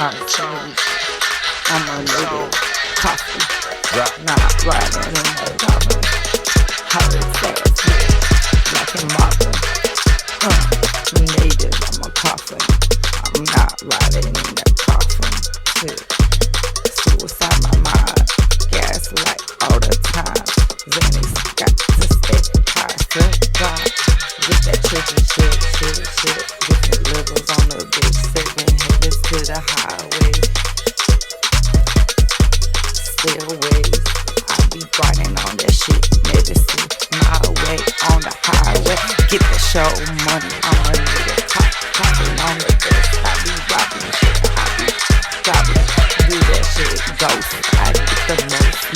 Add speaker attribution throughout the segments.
Speaker 1: I change. I'm a native coffee, not riding in the coffin. How it's fast, black and mopping. Native, I'm a coffin. I'm not riding in that coffin. Suicide my mind, gaslight all the time. Xanax got to stay high, God. Get that trippin' shit. Different levels on the bitch, 7 heavens to the highway. Stairways, I be grinding on that shit. Medicine, my way on the highway. Get the show money, I'm a nigga popping on the best. I be robbing shit, I be gobbling. Do that shit, ghost. I get the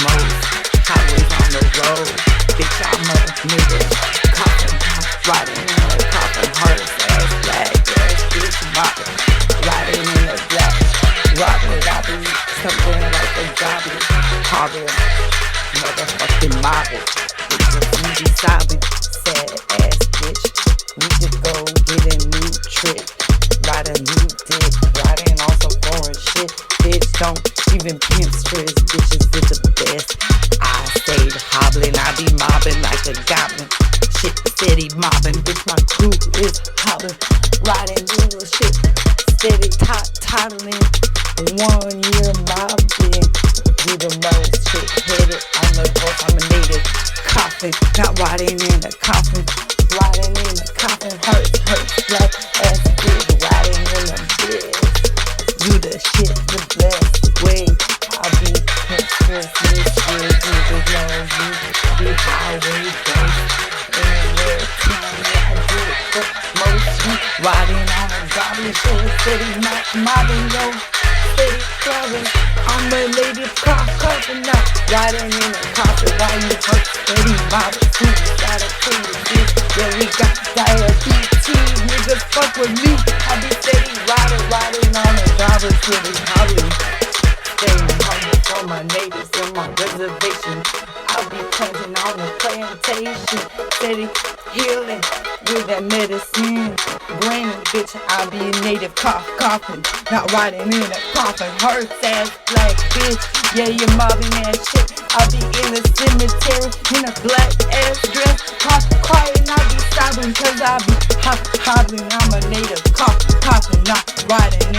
Speaker 1: most. Highways on the road, bitch, I'm a nigga coffin. Riding in the coffin, hardest ass black ass bitch mopping. Riding in the black, robbing, I be something like a goblin. Hobble, motherfucking marble. It's a easy sobbing, sad ass bitch. We could go get a new trick, ride a new dick, riding on some foreign shit. Bitch, don't even pimp stress, bitches is the best. I stayed hobbling, I be mobbing like a goblin. Shit steady mobbing, bitch, my crew is hobbling. Riding little shit, steady toddling. 1 year mobbing, do the most shit, headed on the road. I'm a native coffin, not riding in a coffin. Riding in a coffin hurts, black ass bitch. Riding in a bitch, do the shit the best way. I be stress, misfit, Jesus knows me. Be highway ghost, anywhere I do it the most. Riding on a goblin shit, steady not mobbing, yo. Steady clubbing, I'm a native coffin now. Riding in a coffin, why you hurt? Steady mobbing, suicide bitch. Yeah, we got diabetes, niggas fuck with me. I be steady riding on a goblin, steady hobbling. Staying humble for my neighbors and my reservation. I be planting on the plantation, steady healing with that medicine. Granny, bitch, I be a native coffin, not riding in a coffin. Hurts ass black bitch, yeah, you mobbing ass shit. I be in the cemetery in a black ass dress, quiet and I be stopping 'cause I be hobbling. I'm a native coffin, not riding